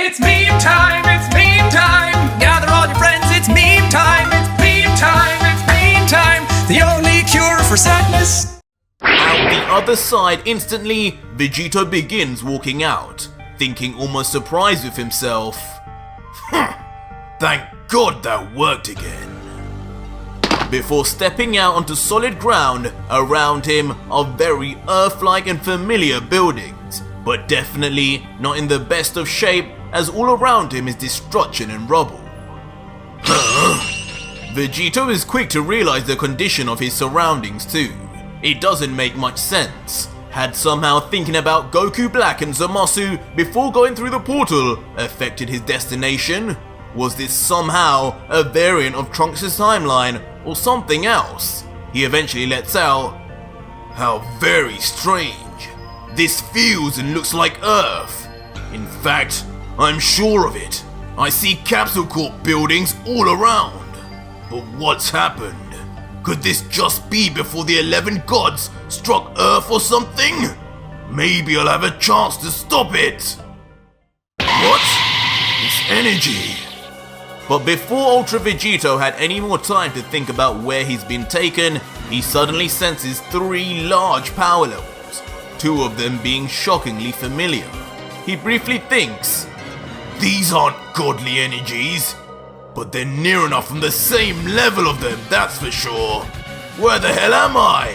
It's meme time, it's meme time. Gather all your friends, it's meme time. It's meme time, it's meme time. The only cure for sadness. Out the other side instantly, Vegito begins walking out, thinking almost surprised with himself. Thank God that worked again. Before stepping out onto solid ground, around him are very Earth-like and familiar buildings, but definitely not in the best of shape, as all around him is destruction and rubble. Vegito is quick to realize the condition of his surroundings too. It doesn't make much sense. Had somehow thinking about Goku Black and Zamasu before going through the portal affected his destination? Was this somehow a variant of Trunks' timeline or something else? He eventually lets out, "How very strange. This feels and looks like Earth. In fact, I'm sure of it. I see Capsule Corp buildings all around. But what's happened? Could this just be before the 11 gods struck Earth or something? Maybe I'll have a chance to stop it." What? This energy. But before Ultra Vegito had any more time to think about where he's been taken, he suddenly senses 3 large power levels, 2 of them being shockingly familiar. He briefly thinks, these aren't godly energies, but they're near enough from the same level of them, that's for sure. Where the hell am I?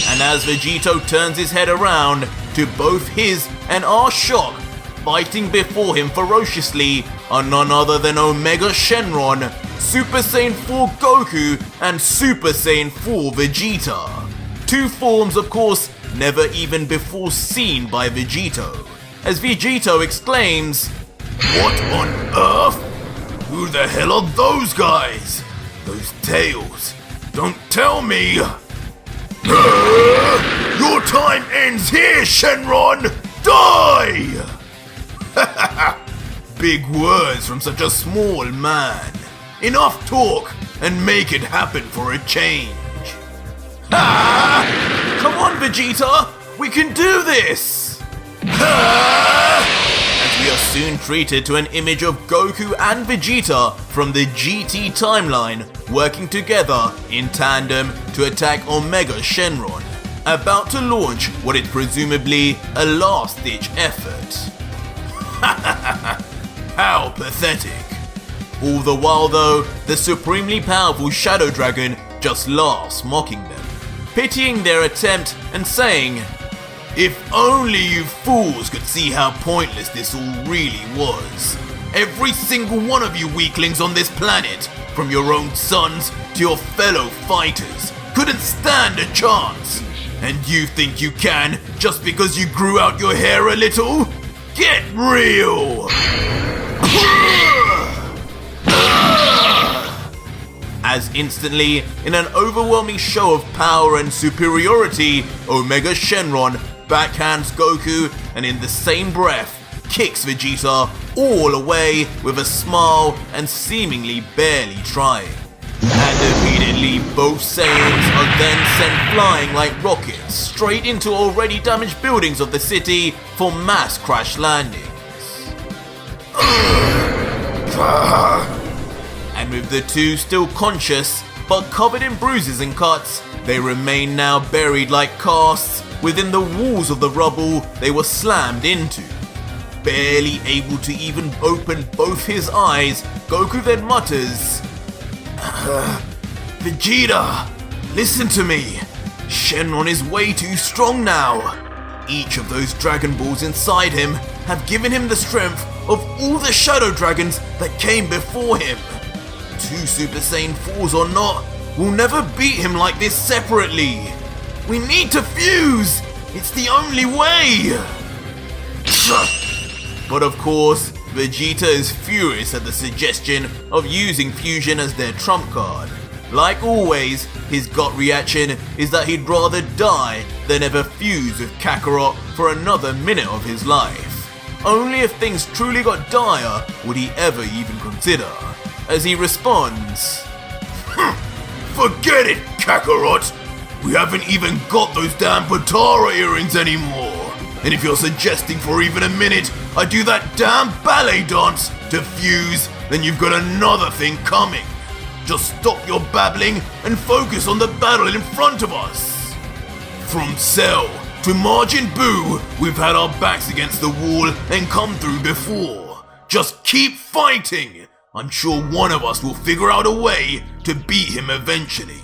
And as Vegito turns his head around, to both his and our shock, fighting before him ferociously are none other than Omega Shenron, Super Saiyan 4 Goku, and Super Saiyan 4 Vegeta. 2 forms, of course, never even before seen by Vegito. As Vegito exclaims, "What on earth? Who the hell are those guys? Those tails? Don't tell me! Your time ends here, Shenron! Die!" Big words from such a small man. Enough talk and make it happen for a change. Come on, Vegeta! We can do this! As we are soon treated to an image of Goku and Vegeta from the GT timeline working together in tandem to attack Omega Shenron, about to launch what is presumably a last-ditch effort. How pathetic. All the while though, the supremely powerful Shadow Dragon just laughs, mocking them, pitying their attempt and saying, "If only you fools could see how pointless this all really was. Every single one of you weaklings on this planet, from your own sons to your fellow fighters, couldn't stand a chance. And you think you can just because you grew out your hair a little? Get real!" As instantly, in an overwhelming show of power and superiority, Omega Shenron backhands Goku and in the same breath kicks Vegeta all away with a smile and seemingly barely trying. And immediately both Saiyans are then sent flying like rockets straight into already damaged buildings of the city for mass crash landings. And with the 2 still conscious but covered in bruises and cuts, they remain now buried like casts within the walls of the rubble they were slammed into. Barely able to even open both his eyes, Goku then mutters, "Vegeta, listen to me. Shenron is way too strong now. Each of those Dragon Balls inside him have given him the strength of all the Shadow Dragons that came before him. 2 Super Saiyan 4s or not, we'll never beat him like this separately. We need to fuse! It's the only way!" But of course, Vegeta is furious at the suggestion of using fusion as their trump card. Like always, his gut reaction is that he'd rather die than ever fuse with Kakarot for another minute of his life. Only if things truly got dire would he ever even consider, as he responds, "Forget it, Kakarot! We haven't even got those damn Potara earrings anymore. And if you're suggesting for even a minute I do that damn ballet dance to fuse, then you've got another thing coming. Just stop your babbling and focus on the battle in front of us. From Cell to Margin Boo, we've had our backs against the wall and come through before. Just keep fighting. I'm sure one of us will figure out a way to beat him eventually.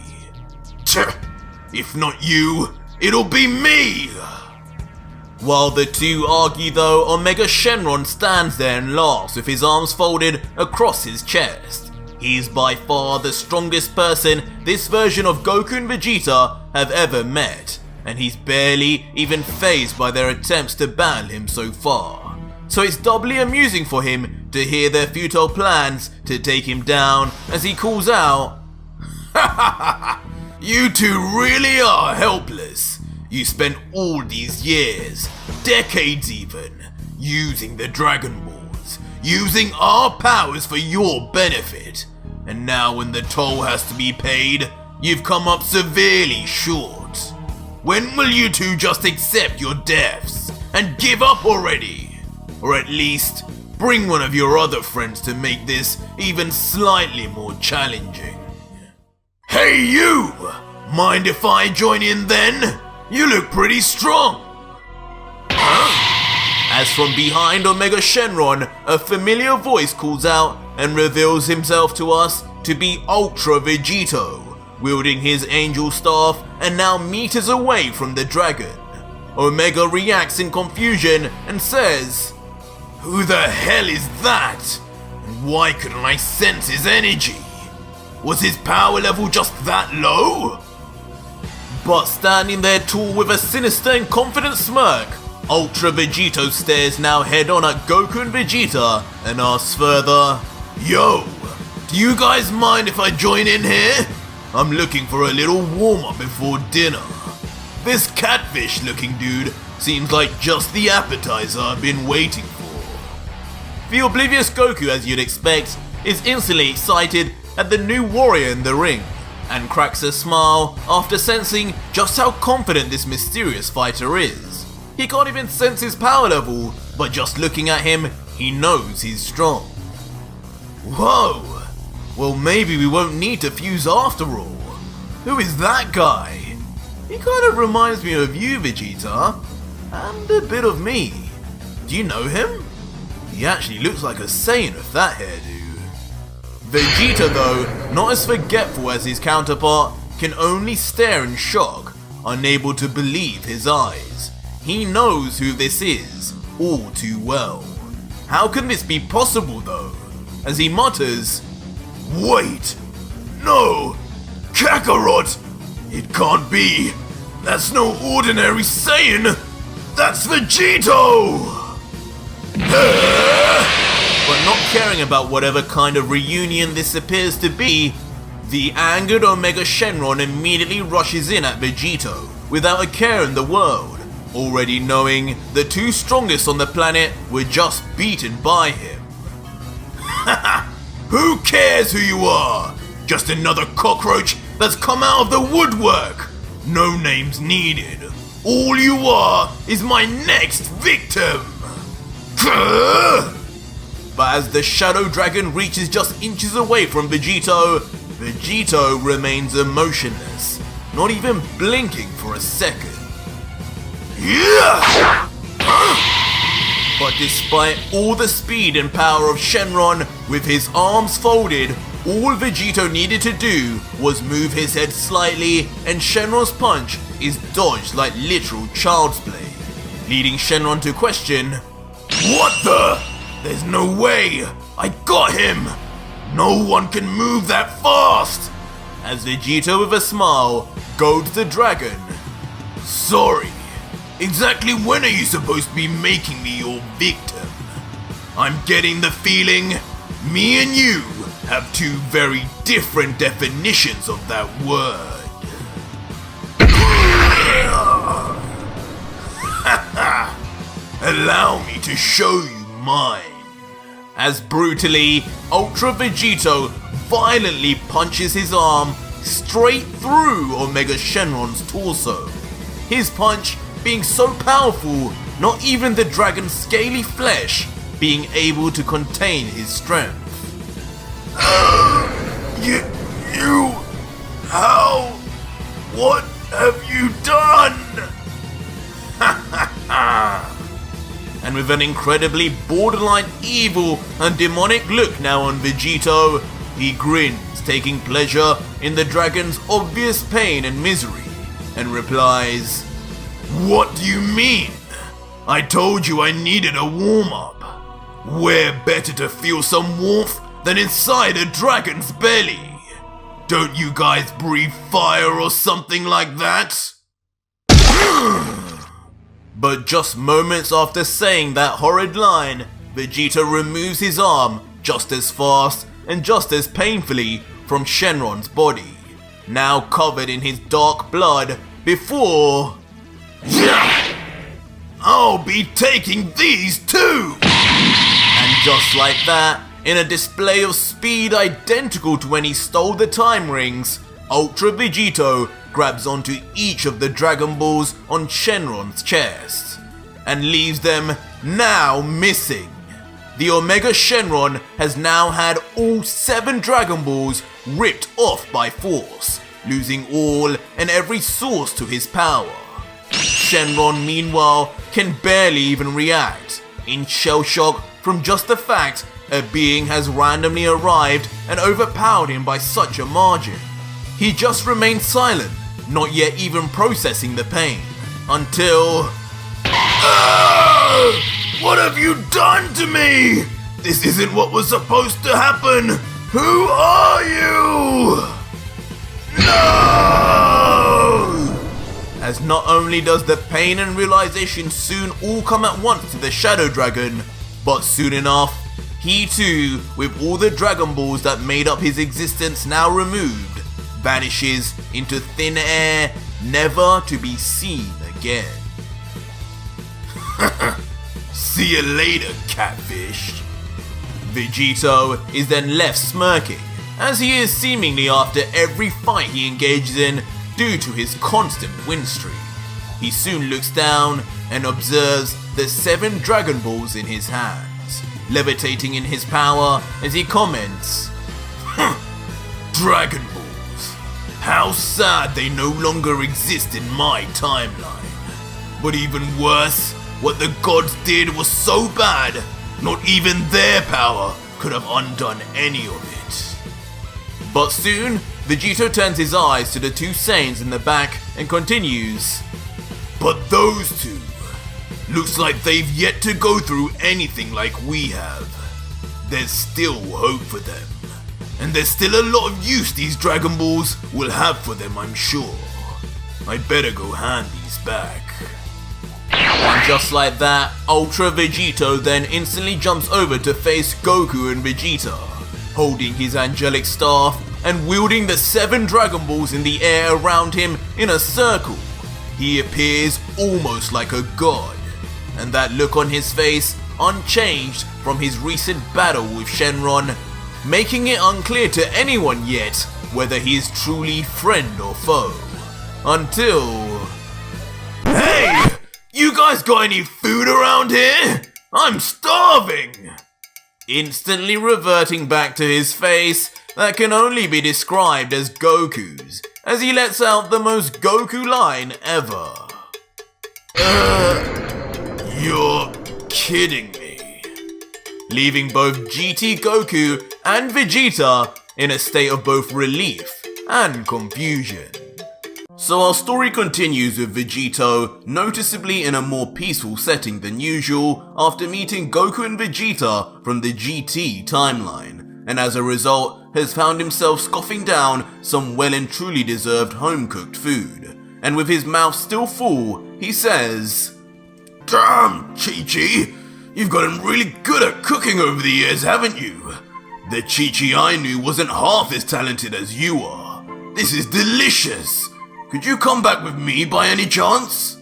If not you, it'll be me! While the two argue though, Omega Shenron stands there and laughs with his arms folded across his chest. He's by far the strongest person this version of Goku and Vegeta have ever met, and he's barely even fazed by their attempts to battle him so far. So it's doubly amusing for him to hear their futile plans to take him down as he calls out, "Ha ha ha! You two really are helpless. You spent all these years, decades even, using the Dragon Balls, using our powers for your benefit. And now when the toll has to be paid, you've come up severely short. When will you two just accept your deaths and give up already? Or at least bring one of your other friends to make this even slightly more challenging." "Hey you! Mind if I join in then? You look pretty strong." Huh? As from behind Omega Shenron, a familiar voice calls out and reveals himself to us to be Ultra Vegito, wielding his angel staff and now meters away from the dragon. Omega reacts in confusion and says, "Who the hell is that? And why couldn't I sense his energy? Was his power level just that low?" But standing there tall with a sinister and confident smirk, Ultra Vegito stares now head on at Goku and Vegeta and asks further, "Yo, do you guys mind if I join in here? I'm looking for a little warm-up before dinner. This catfish looking dude seems like just the appetizer I've been waiting for." The oblivious Goku, as you'd expect, is instantly excited at the new warrior in the ring, and cracks a smile after sensing just how confident this mysterious fighter is. He can't even sense his power level, but just looking at him, he knows he's strong. Whoa! Well, maybe we won't need to fuse after all. Who is that guy? He kind of reminds me of you, Vegeta, and a bit of me. Do you know him? He actually looks like a Saiyan with that hairdo. Vegeta, though, not as forgetful as his counterpart, can only stare in shock, unable to believe his eyes. He knows who this is, all too well. How can this be possible, though? As he mutters, "Wait! No! Kakarot! It can't be! That's no ordinary Saiyan! That's Vegito!" But not caring about whatever kind of reunion this appears to be, the angered Omega Shenron immediately rushes in at Vegito without a care in the world, already knowing the two strongest on the planet were just beaten by him. Haha! Who cares who you are? Just another cockroach that's come out of the woodwork! No names needed. All you are is my next victim! But as the Shadow Dragon reaches just inches away from Vegito, Vegito remains emotionless, not even blinking for a second. Yeah! But despite all the speed and power of Shenron, with his arms folded, all Vegito needed to do was move his head slightly and Shenron's punch is dodged like literal child's play, leading Shenron to question, "What the? There's no way! I got him! No one can move that fast!" As Vegito with a smile goads the dragon. "Sorry, exactly when are you supposed to be making me your victim? I'm getting the feeling me and you have two very different definitions of that word." Allow me to show you mine. As brutally, Ultra Vegito violently punches his arm straight through Omega Shenron's torso. His punch being so powerful, not even the dragon's scaly flesh being able to contain his strength. How? What have you done? And with an incredibly borderline evil and demonic look now on Vegito, he grins, taking pleasure in the dragon's obvious pain and misery, and replies, "What do you mean? I told you I needed a warm-up. Where better to feel some warmth than inside a dragon's belly? Don't you guys breathe fire or something like that?" But just moments after saying that horrid line, Vegeta removes his arm just as fast and just as painfully from Shenron's body, now covered in his dark blood, before... "I'll be taking these too!" And just like that, in a display of speed identical to when he stole the time rings, Ultra Vegito grabs onto each of the Dragon Balls on Shenron's chest, and leaves them now missing. The Omega Shenron has now had all 7 Dragon Balls ripped off by force, losing all and every source to his power. Shenron, meanwhile, can barely even react, in shell shock from just the fact a being has randomly arrived and overpowered him by such a margin. He just remains silent, not yet even processing the pain, until... What have you done to me? This isn't what was supposed to happen! Who are you? No! As not only does the pain and realization soon all come at once to the Shadow Dragon, but soon enough, he too, with all the Dragon Balls that made up his existence now removed, vanishes into thin air, never to be seen again. See you later, catfish. Vegito is then left smirking, as he is seemingly after every fight he engages in due to his constant win streak. He soon looks down and observes the 7 Dragon Balls in his hands, levitating in his power as he comments, "Dragon Balls. How sad they no longer exist in my timeline. But even worse, what the gods did was so bad, not even their power could have undone any of it." But soon, Vegito turns his eyes to the 2 Saiyans in the back and continues, "But those 2, looks like they've yet to go through anything like we have. There's still hope for them. And there's still a lot of use these Dragon Balls will have for them, I'm sure. I'd better go hand these back." And just like that, Ultra Vegito then instantly jumps over to face Goku and Vegeta, holding his angelic staff and wielding the 7 Dragon Balls in the air around him in a circle. He appears almost like a god, and that look on his face unchanged from his recent battle with Shenron, making it unclear to anyone yet whether he is truly friend or foe. Until... "Hey! You guys got any food around here? I'm starving!" Instantly reverting back to his face that can only be described as Goku's, as he lets out the most Goku line ever. You're kidding me. Leaving both GT Goku and Vegeta in a state of both relief and confusion. So our story continues with Vegito noticeably in a more peaceful setting than usual after meeting Goku and Vegeta from the GT timeline, and as a result has found himself scoffing down some well and truly deserved home-cooked food. And with his mouth still full, he says, "Damn, Chi-Chi, you've gotten really good at cooking over the years, haven't you? The Chi-Chi I knew wasn't half as talented as you are. This is delicious. Could you come back with me by any chance?"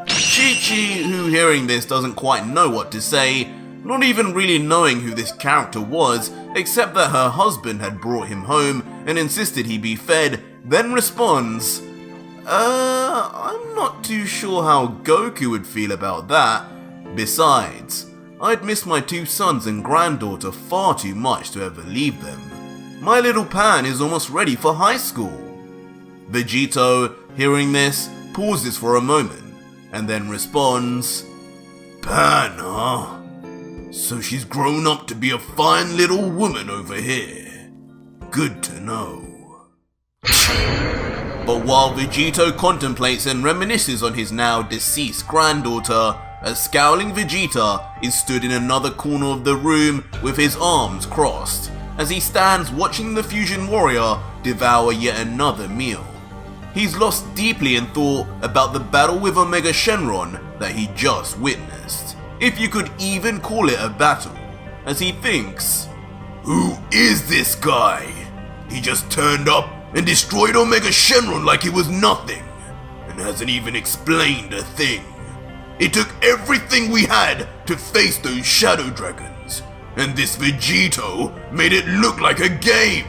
Chi-Chi, who hearing this doesn't quite know what to say, not even really knowing who this character was, except that her husband had brought him home and insisted he be fed, then responds, I'm not too sure how Goku would feel about that, Besides, I'd missed my 2 sons and granddaughter far too much to ever leave them. My little Pan is almost ready for high school. Vegito, hearing this, pauses for a moment and then responds, Pan, huh? So she's grown up to be a fine little woman over here. Good to know. But while Vegito contemplates and reminisces on his now deceased granddaughter, a scowling Vegeta is stood in another corner of the room with his arms crossed, as he stands watching the fusion warrior devour yet another meal. He's lost deeply in thought about the battle with Omega Shenron that he just witnessed, if you could even call it a battle, as he thinks, who is this guy? He just turned up and destroyed Omega Shenron like it was nothing, and hasn't even explained a thing. It took everything we had to face those Shadow Dragons, and this Vegito made it look like a game.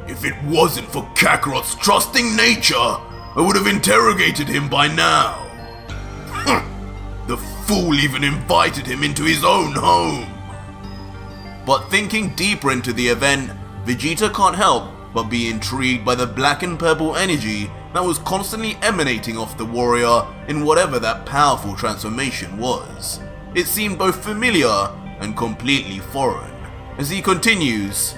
If it wasn't for Kakarot's trusting nature, I would have interrogated him by now. The fool even invited him into his own home. But thinking deeper into the event, Vegeta can't help but be intrigued by the black and purple energy that was constantly emanating off the warrior in whatever that powerful transformation was. It seemed both familiar and completely foreign, as he continues,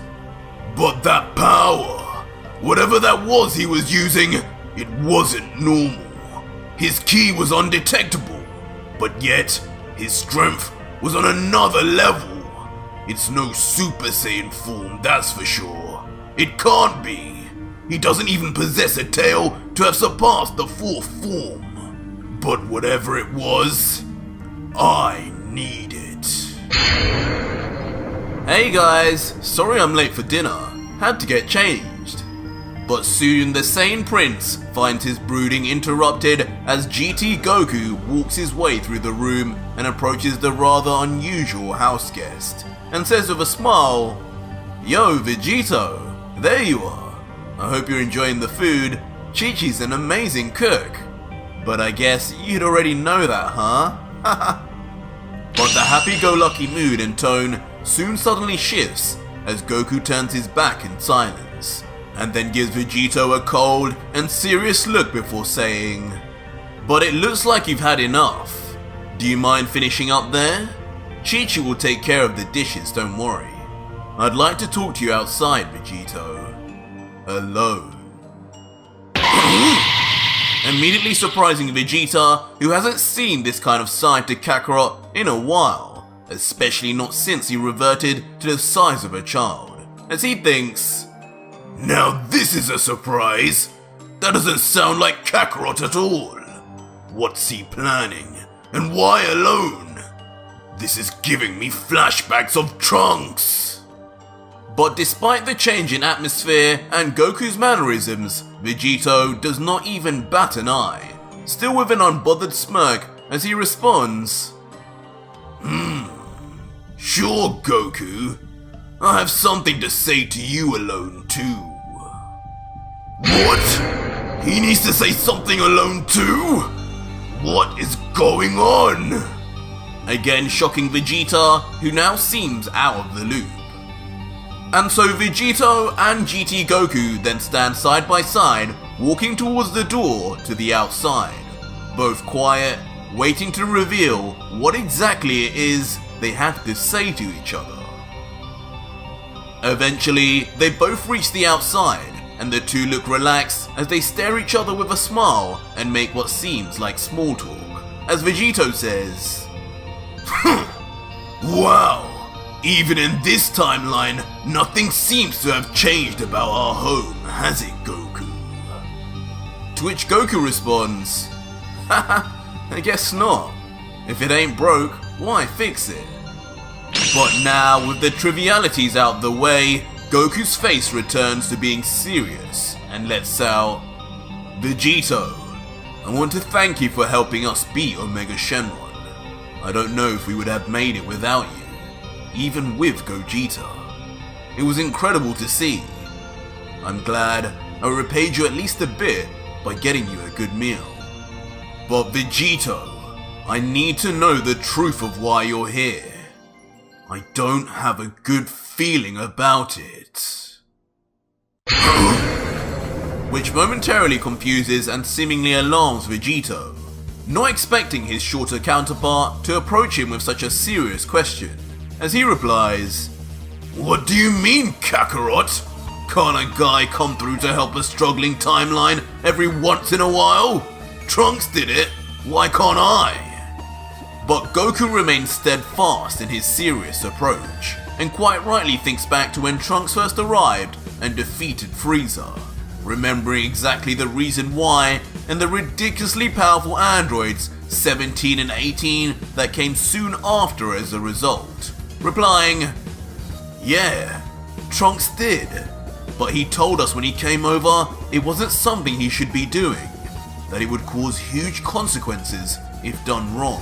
but that power, whatever that was he was using, it wasn't normal. His ki was undetectable, but yet his strength was on another level. It's no Super Saiyan form, that's for sure. It can't be. He doesn't even possess a tail to have surpassed the 4th form. But whatever it was, I need it. Hey guys, sorry I'm late for dinner. Had to get changed. But soon the sane prince finds his brooding interrupted as GT Goku walks his way through the room and approaches the rather unusual house guest, and says with a smile, Yo Vegito, there you are. I hope you're enjoying the food. Chi-Chi's an amazing cook. But I guess you'd already know that, huh? But the happy-go-lucky mood and tone soon suddenly shifts as Goku turns his back in silence, and then gives Vegito a cold and serious look before saying, But it looks like you've had enough. Do you mind finishing up there? Chi-Chi will take care of the dishes, don't worry. I'd like to talk to you outside, Vegito. Alone. Immediately surprising Vegeta, who hasn't seen this kind of side to Kakarot in a while, especially not since he reverted to the size of a child, as he thinks, Now this is a surprise! That doesn't sound like Kakarot at all! What's he planning? And why alone? This is giving me flashbacks of Trunks! But despite the change in atmosphere and Goku's mannerisms, Vegito does not even bat an eye, still with an unbothered smirk as he responds, Sure Goku, I have something to say to you alone too. What? He needs to say something alone too? What is going on? Again shocking Vegeta, who now seems out of the loop. And so Vegito and GT Goku then stand side by side, walking towards the door to the outside, both quiet, waiting to reveal what exactly it is they have to say to each other. Eventually, they both reach the outside, and the two look relaxed as they stare each other with a smile and make what seems like small talk, as Vegito says, Wow! Even in this timeline, nothing seems to have changed about our home, has it, Goku? To which Goku responds, Haha, I guess not. If it ain't broke, why fix it? But now, with the trivialities out the way, Goku's face returns to being serious and lets out, Vegito, I want to thank you for helping us beat Omega Shenron. I don't know if we would have made it without you. Even with Gogeta. It was incredible to see. I'm glad I repaid you at least a bit by getting you a good meal. But Vegito, I need to know the truth of why you're here. I don't have a good feeling about it." Which momentarily confuses and seemingly alarms Vegito, not expecting his shorter counterpart to approach him with such a serious question, as he replies, "What do you mean, Kakarot? Can't a guy come through to help a struggling timeline every once in a while? Trunks did it, why can't I?" But Goku remains steadfast in his serious approach, and quite rightly thinks back to when Trunks first arrived and defeated Frieza, remembering exactly the reason why and the ridiculously powerful androids 17 and 18 that came soon after as a result, replying, "Yeah, Trunks did, but he told us when he came over it wasn't something he should be doing, that it would cause huge consequences if done wrong.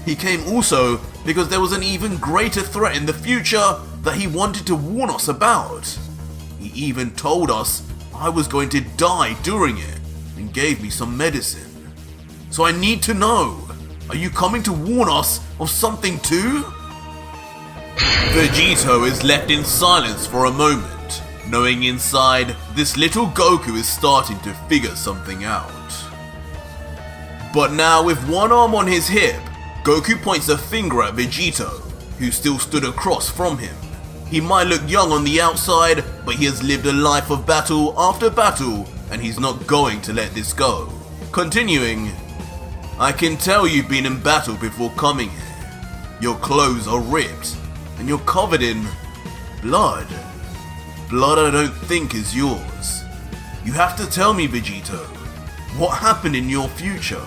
He came also because there was an even greater threat in the future that he wanted to warn us about. He even told us I was going to die during it and gave me some medicine. So I need to know, are you coming to warn us of something too?" Vegito is left in silence for a moment, knowing inside this little Goku is starting to figure something out. But now with one arm on his hip, Goku points a finger at Vegito, who still stood across from him. He might look young on the outside, but he has lived a life of battle after battle, and he's not going to let this go. Continuing, "I can tell you've been in battle before coming here. Your clothes are ripped, and you're covered in blood. Blood I don't think is yours. You have to tell me, Vegito, what happened in your future?"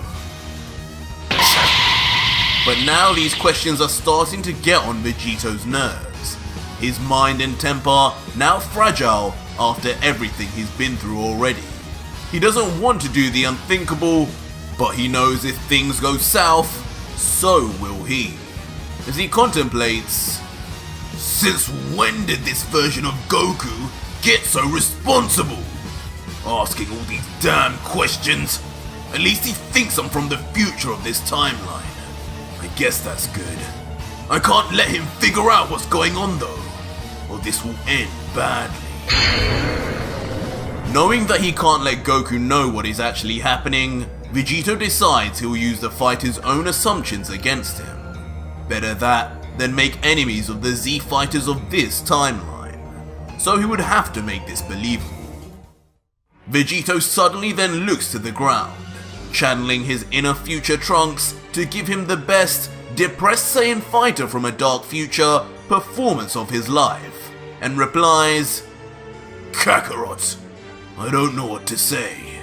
But now these questions are starting to get on Vegito's nerves. His mind and temper now fragile after everything he's been through already. He doesn't want to do the unthinkable, but he knows if things go south, so will he. As he contemplates, "Since when did this version of Goku get so responsible? Asking all these damn questions. At least he thinks I'm from the future of this timeline. I guess that's good. I can't let him figure out what's going on though, or this will end badly." Knowing that he can't let Goku know what is actually happening, Vegito decides he'll use the fighter's own assumptions against him. Better that than make enemies of the Z fighters of this timeline. So he would have to make this believable. Vegito suddenly then looks to the ground, channeling his inner future Trunks to give him the best depressed Saiyan fighter from a dark future performance of his life, and replies, "Kakarot, I don't know what to say.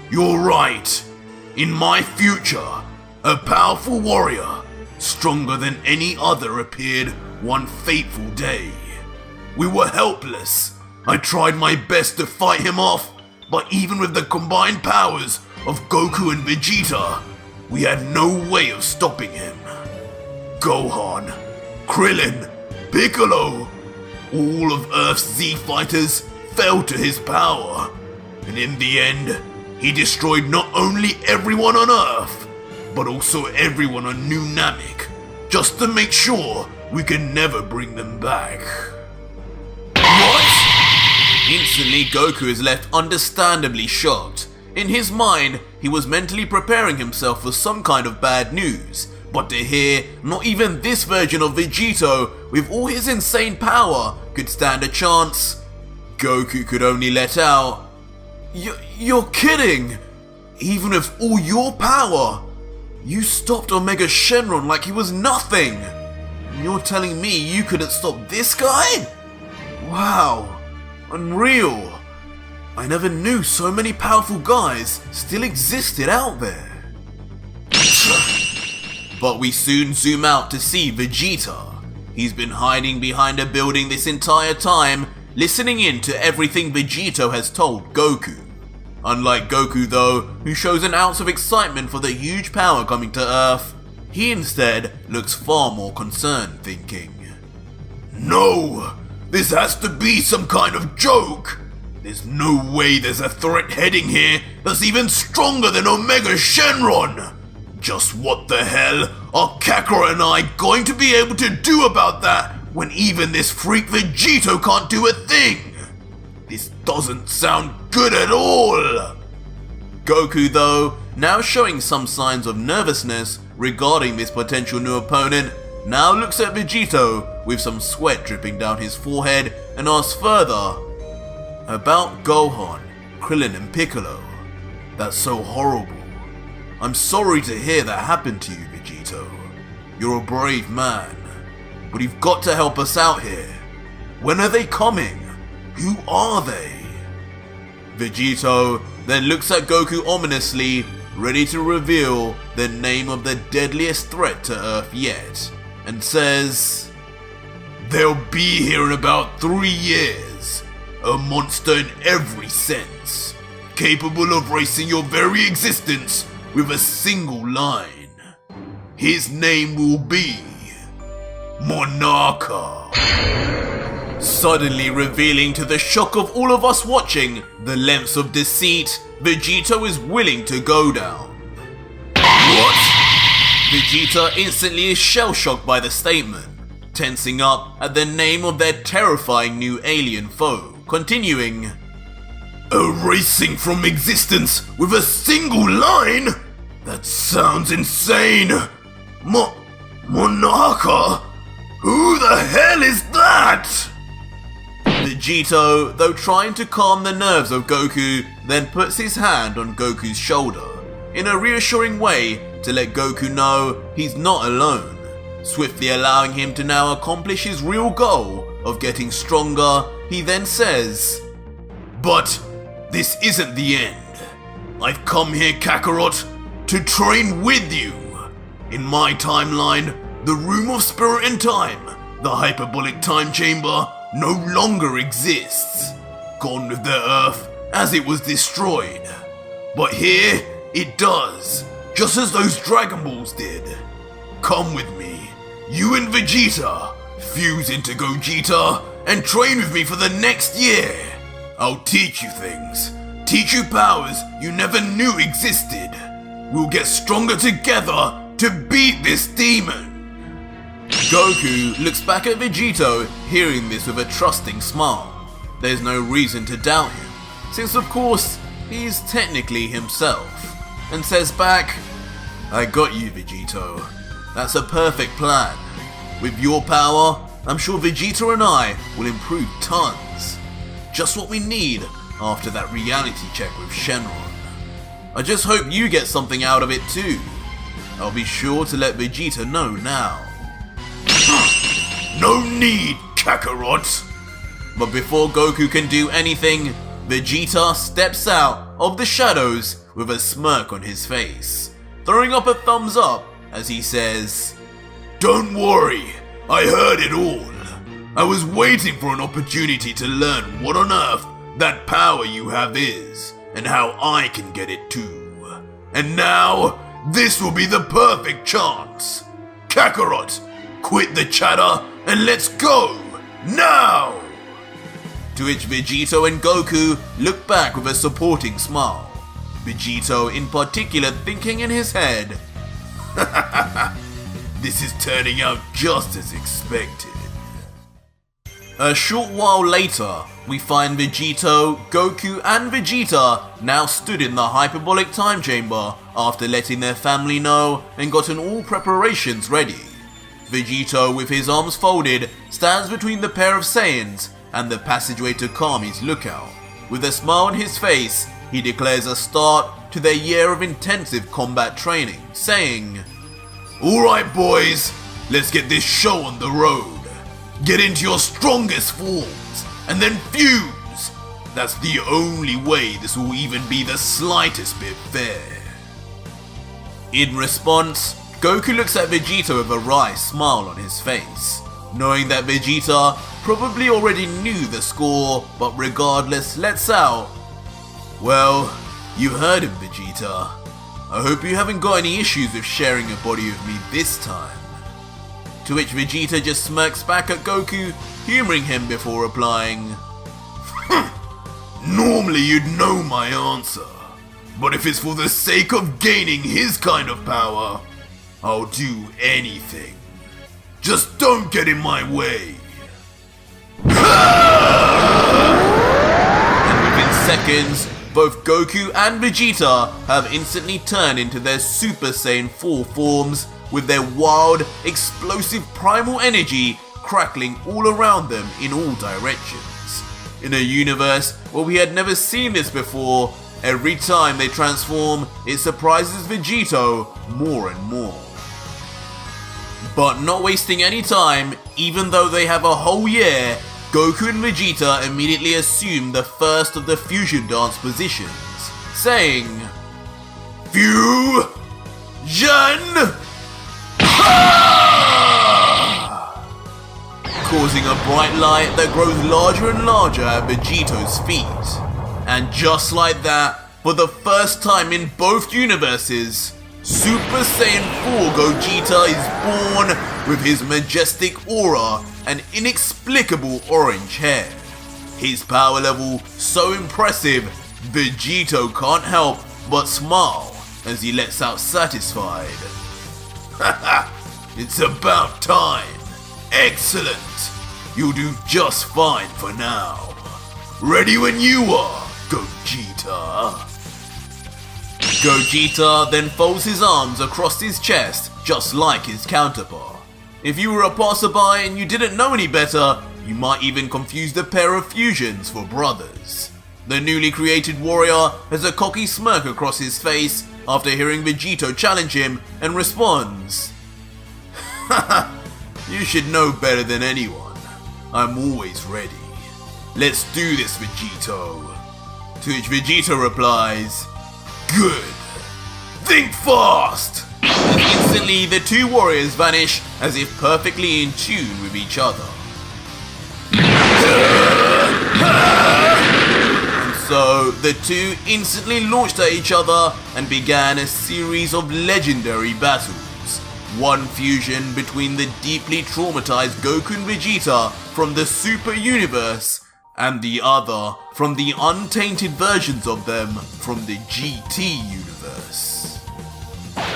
You're right. In my future, a powerful warrior, stronger than any other, appeared one fateful day. We were helpless. I tried my best to fight him off, but even with the combined powers of Goku and Vegeta, we had no way of stopping him. Gohan, Krillin, Piccolo, all of Earth's Z fighters fell to his power, and in the end, he destroyed not only everyone on Earth, but also everyone on New Namek, just to make sure we could never bring them back." What? Instantly, Goku is left understandably shocked. In his mind, he was mentally preparing himself for some kind of bad news, but to hear not even this version of Vegito, with all his insane power, could stand a chance, Goku could only let out, You're kidding! Even with all your power, you stopped Omega Shenron like he was nothing! And you're telling me you couldn't stop this guy? Wow, unreal! I never knew so many powerful guys still existed out there. But we soon zoom out to see Vegeta. He's been hiding behind a building this entire time, listening in to everything Vegito has told Goku. Unlike Goku though, who shows an ounce of excitement for the huge power coming to Earth, he instead looks far more concerned, thinking, "No! This has to be some kind of joke! There's no way there's a threat heading here that's even stronger than Omega Shenron! Just what the hell are Kakarot and I going to be able to do about that when even this freak Vegito can't do a thing? This doesn't sound good at all! Goku, though, now showing some signs of nervousness regarding this potential new opponent, now looks at Vegito with some sweat dripping down his forehead and asks further about Gohan, Krillin and Piccolo. That's so horrible. I'm sorry to hear that happened to you, Vegito. You're a brave man, but you've got to help us out here. When are they coming? Who are they? Vegito then looks at Goku ominously, ready to reveal the name of the deadliest threat to Earth yet, and says, "They'll be here in about 3 years. A monster in every sense, capable of erasing your very existence with a single line. His name will be Monarcha." Suddenly revealing to the shock of all of us watching the lengths of deceit Vegito is willing to go down. What? Vegeta instantly is shell-shocked by the statement, tensing up at the name of their terrifying new alien foe, continuing, "Erasing from existence with a single line? That sounds insane! Monarcha? Who the hell is that?" Vegito, though trying to calm the nerves of Goku, then puts his hand on Goku's shoulder, in a reassuring way to let Goku know he's not alone, swiftly allowing him to now accomplish his real goal of getting stronger. He then says, "But this isn't the end. I've come here, Kakarot, to train with you. In my timeline, the Room of Spirit and Time, the hyperbolic time chamber, no longer exists, gone with the Earth as it was destroyed. But here, it does, just as those Dragon Balls did. Come with me, you and Vegeta, fuse into Gogeta, and train with me for the next year. I'll teach you things, teach you powers you never knew existed. We'll get stronger together to beat this demon." Goku looks back at Vegito, hearing this with a trusting smile. There's no reason to doubt him, since of course he's technically himself, and says back, "I got you, Vegito. That's a perfect plan. With your power, I'm sure Vegeta and I will improve tons. Just what we need after that reality check with Shenron. I just hope you get something out of it too. I'll be sure to let Vegeta know now." "No need, Kakarot!" But before Goku can do anything, Vegeta steps out of the shadows with a smirk on his face, throwing up a thumbs up as he says, "Don't worry, I heard it all. I was waiting for an opportunity to learn what on earth that power you have is, and how I can get it too. And now, this will be the perfect chance. Kakarot, quit the chatter and let's go, now!" To which Vegito and Goku look back with a supporting smile. Vegito in particular thinking in his head, "This is turning out just as expected." A short while later, we find Vegito, Goku and Vegeta now stood in the hyperbolic time chamber after letting their family know and gotten all preparations ready. Vegito, with his arms folded, stands between the pair of Saiyans and the passageway to Kami's lookout. With a smile on his face, he declares a start to their year of intensive combat training, saying, "Alright boys, let's get this show on the road. Get into your strongest forms, and then fuse. That's the only way this will even be the slightest bit fair." In response, Goku looks at Vegeta with a wry smile on his face, knowing that Vegeta probably already knew the score, but regardless lets out, "Well, you heard him, Vegeta. I hope you haven't got any issues with sharing a body with me this time." To which Vegeta just smirks back at Goku, humoring him before replying, "Normally you'd know my answer. But if it's for the sake of gaining his kind of power, I'll do anything. Just don't get in my way. And within seconds, both Goku and Vegeta have instantly turned into their Super Saiyan 4 forms, with their wild, explosive primal energy crackling all around them in all directions. In a universe where we had never seen this before, every time they transform, it surprises Vegito more and more. But not wasting any time, even though they have a whole year, Goku and Vegeta immediately assume the first of the fusion dance positions, saying, Fusion! Causing a bright light that grows larger and larger at Vegito's feet. And just like that, for the first time in both universes, Super Saiyan 4 Gogeta is born with his majestic aura and inexplicable orange hair. His power level so impressive, Vegito can't help but smile as he lets out satisfied. Haha, it's about time. Excellent. You'll do just fine for now. Ready when you are, Gogeta. Gogeta then folds his arms across his chest just like his counterpart. If you were a passerby and you didn't know any better, you might even confuse the pair of fusions for brothers. The newly created warrior has a cocky smirk across his face after hearing Vegito challenge him and responds, Haha, you should know better than anyone. I'm always ready. Let's do this, Vegito. To which Vegeta replies, Good. Think fast! And instantly the two warriors vanish as if perfectly in tune with each other. And so the two instantly launched at each other and began a series of legendary battles. One fusion between the deeply traumatized Goku and Vegeta from the Super Universe, and the other from the untainted versions of them from the GT Universe.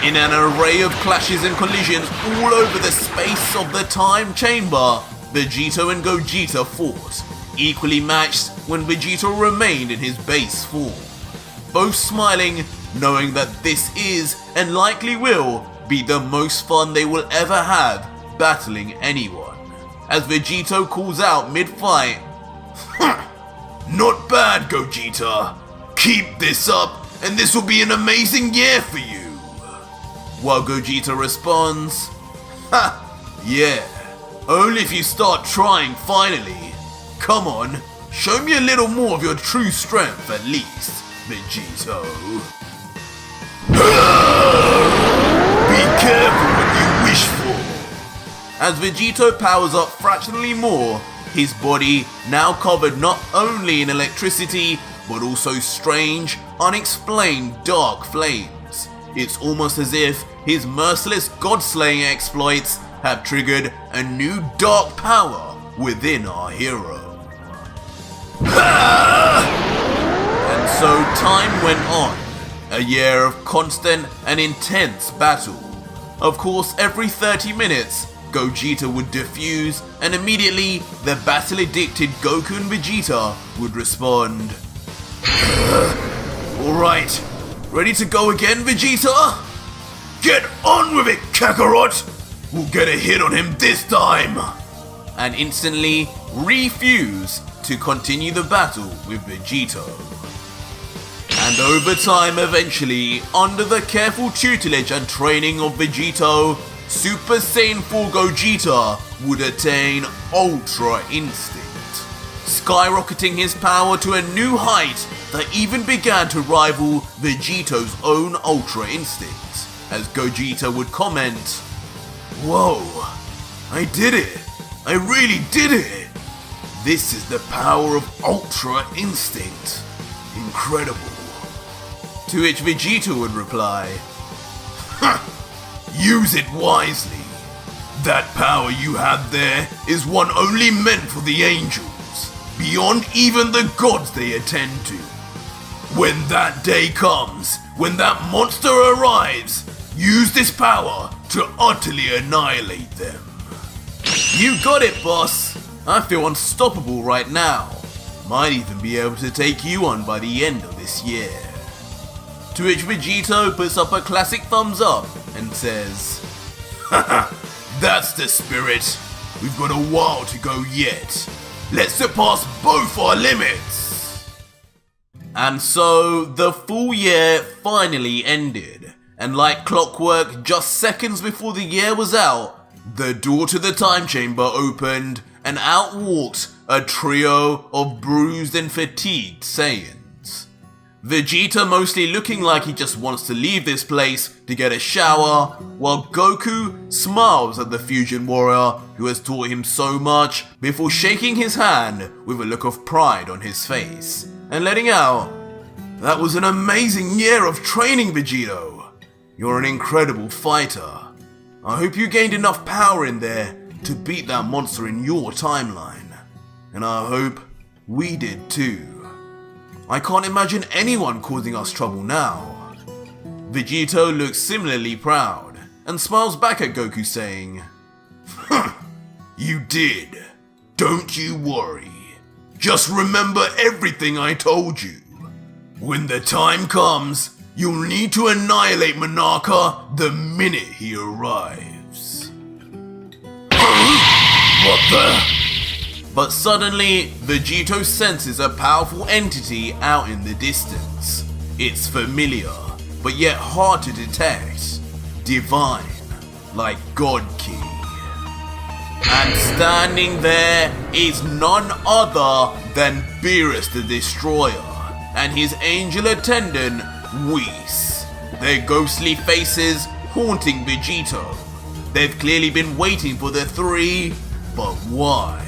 In an array of clashes and collisions all over the space of the time chamber, Vegito and Gogeta fought, equally matched when Vegito remained in his base form. Both smiling, knowing that this is, and likely will, be the most fun they will ever have battling anyone. As Vegito calls out mid-fight, Not bad, Gogeta. Keep this up, and this will be an amazing year for you. While Gogeta responds, Ha! Yeah, only if you start trying finally. Come on, show me a little more of your true strength at least, Vegito. Be careful what you wish for. As Vegito powers up fractionally more, his body now covered not only in electricity, but also strange, unexplained dark flames. It's almost as if his merciless god-slaying exploits have triggered a new dark power within our hero. And so time went on, a year of constant and intense battle. Of course, every 30 minutes, Gogeta would defuse, and immediately the battle-addicted Goku and Vegeta would respond. Alright, ready to go again, Vegeta? Get on with it, Kakarot! We'll get a hit on him this time! And instantly refuse to continue the battle with Vegito. And over time, eventually, under the careful tutelage and training of Vegito, Super Saiyan 4 Gogeta would attain Ultra Instinct, skyrocketing his power to a new height that even began to rival Vegito's own Ultra Instinct, as Gogeta would comment, Whoa, I did it! I really did it! This is the power of Ultra Instinct. Incredible. To which Vegeta would reply, Use it wisely. That power you have there is one only meant for the angels, beyond even the gods they attend to. When that day comes, when that monster arrives, use this power to utterly annihilate them. You got it, boss. I feel unstoppable right now. Might even be able to take you on by the end of this year. To which Vegito puts up a classic thumbs up and says, "Haha, that's the spirit. We've got a while to go yet. Let's surpass both our limits." And so the full year finally ended, and like clockwork, just seconds before the year was out, the door to the time chamber opened, and out walked a trio of bruised and fatigued Saiyans. Vegeta mostly looking like he just wants to leave this place to get a shower, while Goku smiles at the fusion warrior who has taught him so much before shaking his hand with a look of pride on his face and letting out, "That was an amazing year of training, Vegito. You're an incredible fighter. I hope you gained enough power in there to beat that monster in your timeline. And I hope we did too. I can't imagine anyone causing us trouble now." Vegito looks similarly proud and smiles back at Goku saying, "You did. Don't you worry. Just remember everything I told you. When the time comes, you'll need to annihilate Monarca the minute he arrives." What the? But suddenly, Vegito senses a powerful entity out in the distance. It's familiar, but yet hard to detect. Divine, like God Ki. And standing there is none other than Beerus the Destroyer and his angel attendant, Whis. Their ghostly faces haunting Vegito. They've clearly been waiting for the three, but why?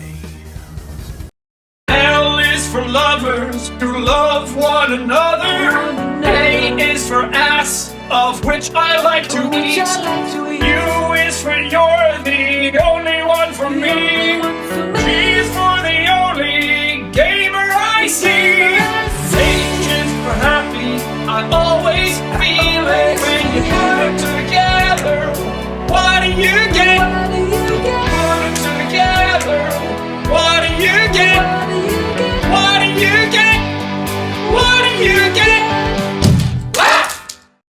L is for lovers who love one another. A is for ass, of which I like to eat. U is for you're the only one for me.